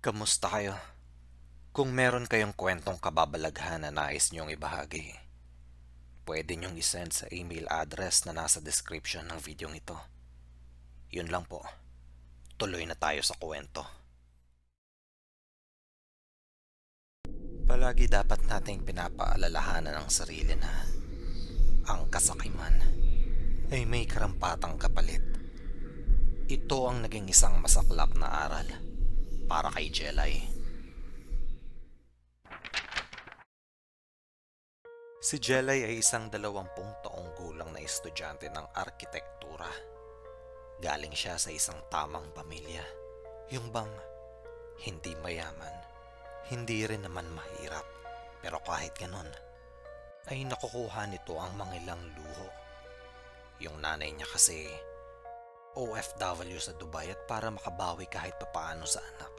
Kamusta kayo? Kung meron kayong kwentong kababalaghan na nais niyong ibahagi, pwede niyong isend sa email address na nasa description ng video ito. Yun lang po. Tuloy na tayo sa kwento. Palagi dapat nating pinapaalalahanan ang sarili na ang kasakiman ay may karampatang kapalit. Ito ang naging isang masaklap na aral para kay Jelay. Si Jelay ay isang 20 taong gulang na estudyante ng arkitektura. Galing siya sa isang tamang pamilya. Yung bang hindi mayaman, hindi rin naman mahirap. Pero kahit ganon, ay nakukuha nito ang mangilang luho. Yung nanay niya kasi OFW sa Dubai at para makabawi kahit papaano sa anak,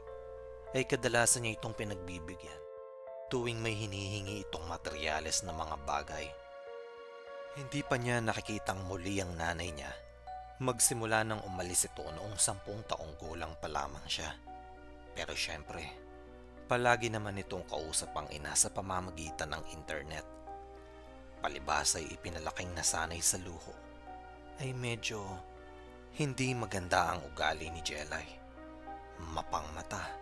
ay kadalasan niya itong pinagbibigyan tuwing may hinihingi itong materyales na mga bagay. Hindi pa niya nakikitang muli ang nanay niya magsimula nang umalis ito noong 10 taong gulang pa lamang siya. Pero syempre, palagi naman itong kausap ang ina sa pamamagitan ng internet. Palibhas ay ipinalaking nasanay sa luho, ay medyo hindi maganda ang ugali ni Jelay. Mapangmata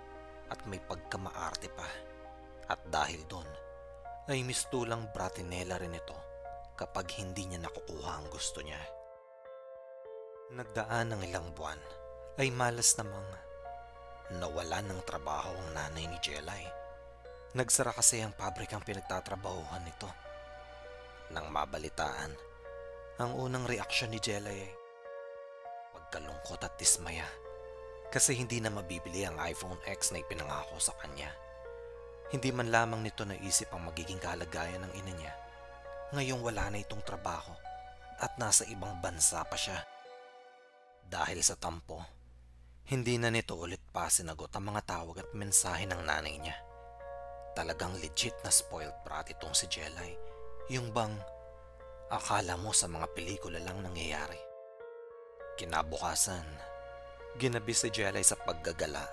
at may pagkamaarte pa. At dahil doon, ay mistulang bratinela rin ito kapag hindi niya nakukuha ang gusto niya. Nagdaan ng ilang buwan, ay malas namang nawalan ng trabaho ang nanay ni Jelay. Nagsara kasi ang pabrikang pinagtatrabahuhan nito. Nang mabalitaan, ang unang reaksyon ni Jelay ay pagkalungkot at dismaya kasi hindi na mabibili ang iPhone X na ipinangako sa kanya. Hindi man lamang nito naisip ang magiging kalagayan ng ina niya. Ngayong wala na itong trabaho at nasa ibang bansa pa siya. Dahil sa tampo, hindi na nito ulit pa sinagot ang mga tawag at mensahe ng nanay niya. Talagang legit na spoiled brat itong si Jelay. Yung bang akala mo sa mga pelikula lang nangyayari. Kinabukasan, ginabi si Jelay sa paggagala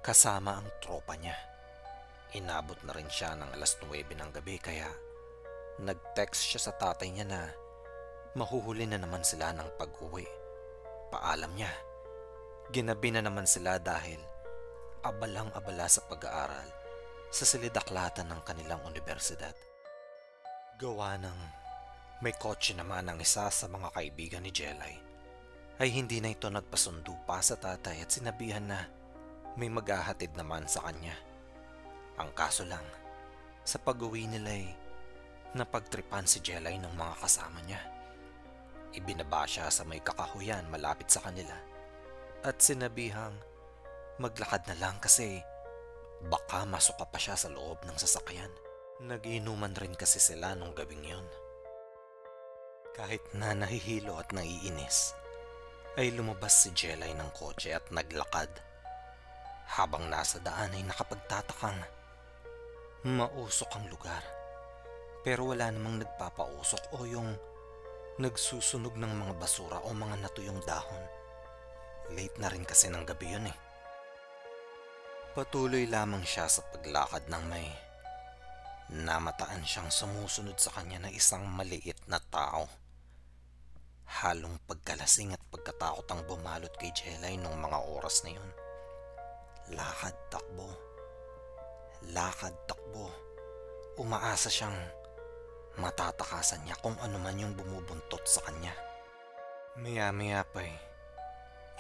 kasama ang tropa niya. Inabot na rin siya ng alas 9 ng gabi kaya nag-text siya sa tatay niya na mahuhuli na naman sila ng pag-uwi. Paalam niya, ginabi na naman sila dahil abalang-abala sa pag-aaral sa silidaklatan ng kanilang universidad. Gawa ng may kotse naman ang isa sa mga kaibigan ni Jelay, ay hindi na ito nagpasundo pa sa tatay at sinabihan na may maghahatid naman sa kanya. Ang kaso lang, sa pag-uwi nila ay napagtripan si Jelay ng mga kasama niya. Ibinaba siya sa may kakahuyan malapit sa kanila at sinabihang maglakad na lang kasi baka masuka pa siya sa loob ng sasakyan. Nag-inuman rin kasi sila nung gabing yun. Kahit na nahihilo at naiinis, ay lumabas si Jelay ng kotse at naglakad. Habang nasa daan ay nakapagtatakang mausok ang lugar. Pero wala namang nagpapausok o yung nagsusunog ng mga basura o mga natuyong dahon. Late na rin kasi ng gabi yun eh. Patuloy lamang siya sa paglakad ng may namataan siyang sumusunod sa kanya na isang maliit na tao. Halong pagkalasing at pagkatakot ang bumalot kay Jelay nung mga oras na yun. Lakad, takbo. Lakad, takbo. Umaasa siyang matatakasan niya kung ano man yung bumubuntot sa kanya. Maya-maya pa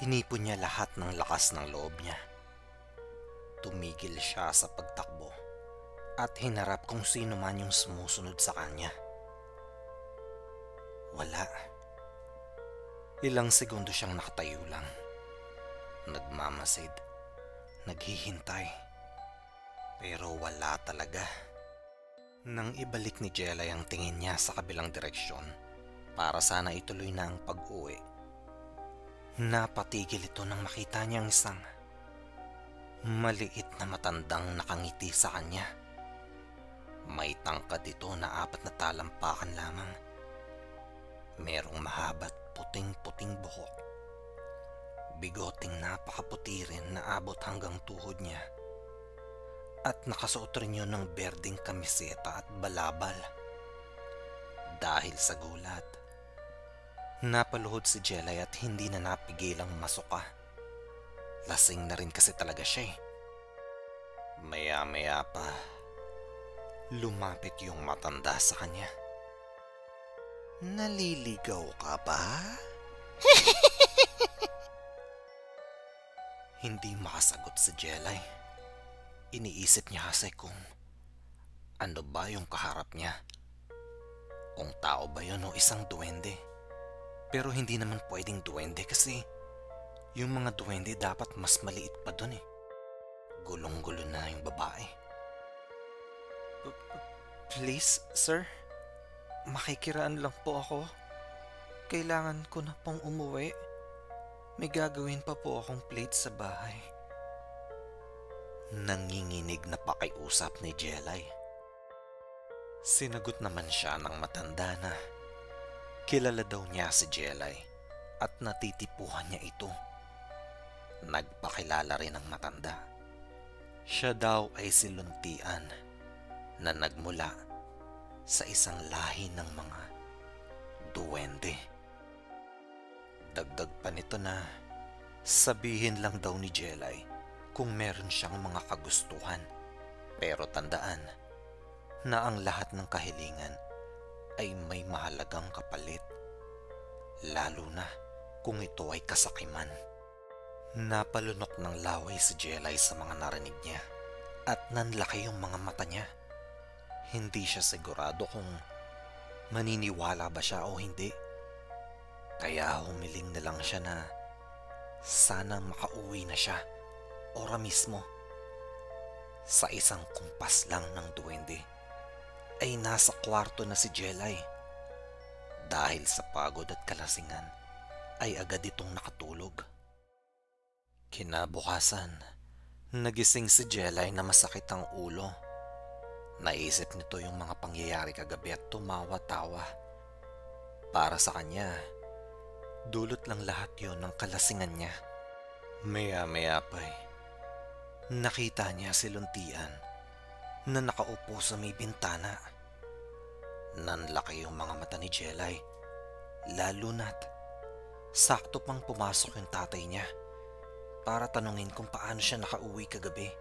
inipon niya lahat ng lakas ng loob niya. Tumigil siya sa pagtakbo at hinarap kung sino man yung sumusunod sa kanya. Wala. Ilang segundo siyang nakatayo lang. Nagmamasid. Naghihintay. Pero wala talaga. Nang ibalik ni Jelay ang tingin niya sa kabilang direksyon para sana ituloy na ang pag-uwi, napatigil ito nang makita niyang isang maliit na matandang nakangiti sa kanya. May tangkad ito na 4 na talampakan lamang. Merong mahaba't puting-puting buhok. Bigoting napakaputi rin na abot hanggang tuhod niya. at nakasuot rin yun ng berdeng kamiseta at balabal. Dahil sa gulat, napaluhod si Jelay at hindi na napigilang masuka. Lasing na rin kasi talaga siya eh. Maya-maya pa, lumapit yung matanda sa kanya. Naliligaw ka ba? Hindi makasagot si Jelay. Iniisip niya kasi kung ano ba yung kaharap niya. Kung tao ba yun o isang duwende. Pero hindi naman pwedeng duwende kasi yung mga duwende dapat mas maliit pa dun eh. Gulong-gulo na yung babae. Please, sir? Makikiraan lang po ako. Kailangan ko na pong umuwi. May gagawin pa po akong plate sa bahay. Nanginginig na pakiusap ni Jelay. Sinagot naman siya ng matanda na kilala daw niya si Jelay at natitipuhan niya ito. Nagpakilala rin ang matanda. Siya daw ay si Luntian na nagmula sa isang lahi ng mga duwende. Dagdag pa nito na sabihin lang daw ni Jelay kung meron siyang mga kagustuhan. Pero tandaan na ang lahat ng kahilingan ay may mahalagang kapalit. Lalo na kung ito ay kasakiman. Napalunok ng laway si Jelay sa mga narinig niya at nanlaki yung mga mata niya. Hindi siya sigurado kung maniniwala ba siya o hindi. Kaya humiling na lang siya na sana makauwi na siya ora mismo. Sa isang kumpas lang ng duwende ay nasa kwarto na si Jelay. Dahil sa pagod at kalasingan ay agad itong nakatulog. Kinabukasan, nagising si Jelay na masakit ang ulo. Naisip nito yung mga pangyayari kagabi at tumawa-tawa. Para sa kanya, dulot lang lahat yon ng kalasingan niya. Maya-maya pa nakita niya si Luntian na nakaupo sa may bintana. Nanlaki yung mga mata ni Jelay, lalo na't sakto pang pumasok yung tatay niya para tanungin kung paano siya nakauwi kagabi.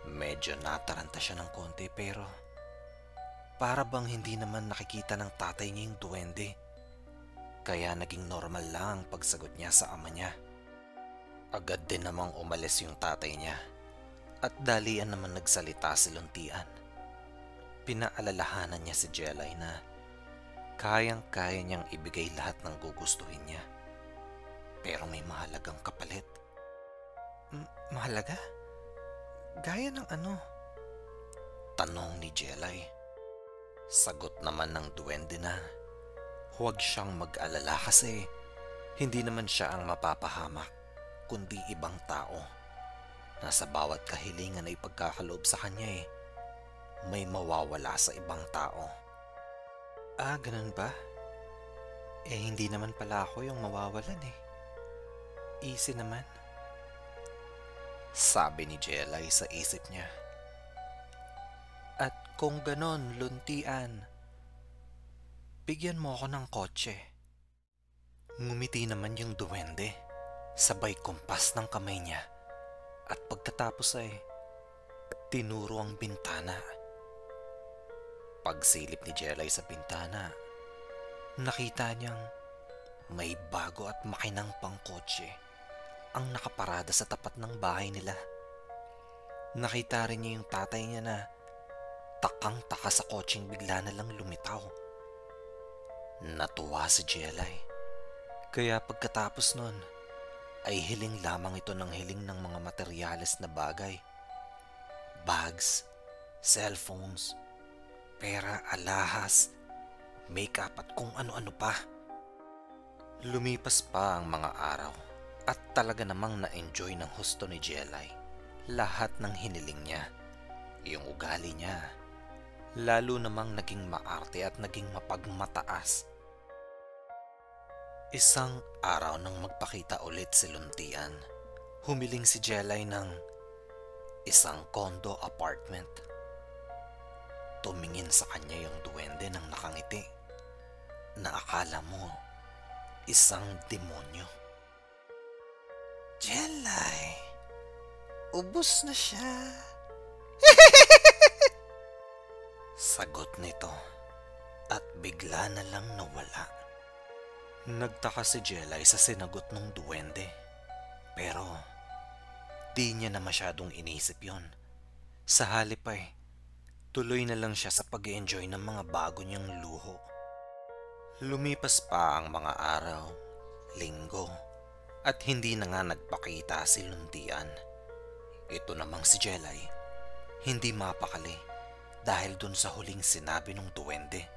Medyo nataranta siya ng konti pero para bang hindi naman nakikita ng tatay niya yung duwende. Kaya naging normal lang ang pagsagot niya sa ama niya. Agad din namang umalis yung tatay niya at dalian naman nagsalita si Luntian. Pinaalalahanan niya si Jelay na kayang-kaya niyang ibigay lahat ng gugustuhin niya. Pero may mahalagang kapalit. Mahalaga? Gaya ng ano? Tanong ni Jelay. Sagot naman ng duwende na huwag siyang mag-alala kasi hindi naman siya ang mapapahamak kundi ibang tao na sa bawat kahilingan ay pagkakaloob sa kanya may mawawala sa ibang tao. Ah, ganun ba? Hindi naman pala ako yung mawawalan Easy naman. Sabi ni Jelay sa isip niya. At kung ganon, Luntian, bigyan mo ako ng kotse. Ngumiti naman yung duwende, sabay kumpas ng kamay niya. At pagkatapos ay tinuro ang bintana. Pagsilip ni Jelay sa bintana, nakita niyang may bago at makinang pangkotse ang nakaparada sa tapat ng bahay nila. Nakita rin niya yung tatay niya na takang-taka sa kotseng bigla na lang lumitaw. Natuwa si Jelay. Kaya pagkatapos nun, ay hiling lamang ito ng hiling ng mga materyales na bagay. Bags, cellphones, pera, alahas, makeup at kung ano-ano pa. Lumipas pa ang mga araw at talaga namang na-enjoy ng husto ni Jelay lahat ng hiniling niya. Yung ugali niya, lalo namang naging maarte at naging mapagmataas. Isang araw nang magpakita ulit si Luntian, humiling si Jelay ng isang condo apartment. Tumingin sa kanya yung duwende ng nakangiti na akala mo isang demonyo. Jelay, ubos na siya. Sagot nito at bigla na lang nawala. Nagtaka si Jelay sa sinagot ng duwende, pero di niya na masyadong inisip yon. Sa halip ay tuloy na lang siya sa pag-enjoy ng mga bago niyang luho. Lumipas pa ang mga araw, linggo, at hindi na nga nagpakita si Luntian. Ito namang si Jelay, hindi mapakali dahil dun sa huling sinabi ng duwende.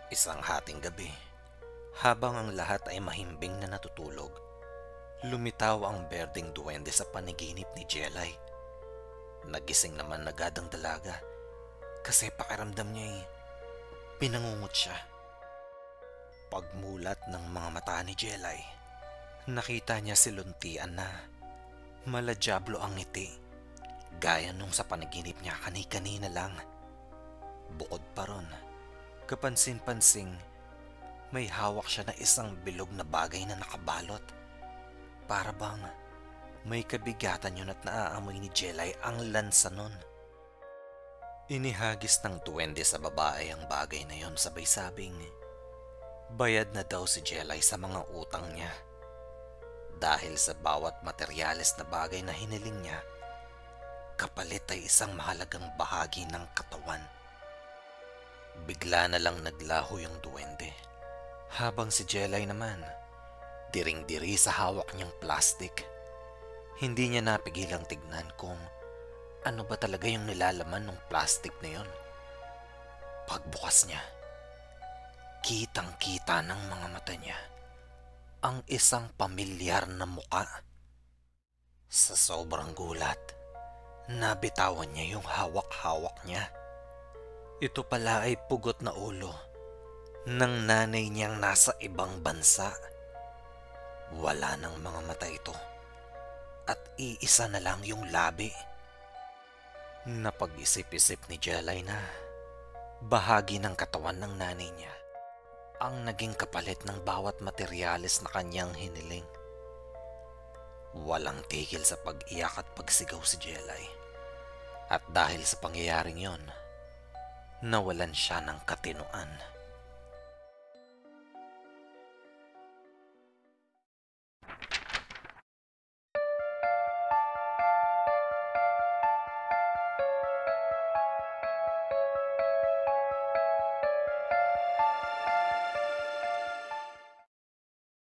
Isang hating gabi, habang ang lahat ay mahimbing na natutulog, lumitaw ang berdeng duwende sa panaginip ni Jelay. Nagising naman agad ang dalaga kasi pakiramdam niya ay pinangungot siya. Pagmulat ng mga mata ni Jelay, nakita niya si Luntian na maladyablo ang ngiti, gaya nung sa panaginip niya kani-kanina lang. Bukod pa ron, kapansin-pansing may hawak siya na isang bilog na bagay na nakabalot. Para bang may kabigatan yun at naaamoy ni Jelay ang lansa nun. Inihagis ng duwende sa babae ang bagay na yon, sabay sabing bayad na daw si Jelay sa mga utang niya. Dahil sa bawat materyales na bagay na hiniling niya, kapalit ay isang mahalagang bahagi ng katawan. Bigla na lang naglaho yung duwende, habang si Jelay naman diring-diri sa hawak niyang plastic. Hindi niya napigilang tignan kung ano ba talaga yung nilalaman ng plastic na yon. Pagbukas niya, kitang-kita ng mga mata niya ang isang pamilyar na muka. Sa sobrang gulat, nabitawan niya yung hawak-hawak niya. Ito pala ay pugot na ulo ng nanay niyang nasa ibang bansa. Wala ng mga mata ito at iisa na lang yung labi. Napag-isip-isip ni Jelay na bahagi ng katawan ng nanay niya ang naging kapalit ng bawat materyales na kanyang hiniling. Walang tigil sa pag-iyak at pagsigaw si Jelay. At dahil sa pangyayaring yon, nawalan siya ng katinuan.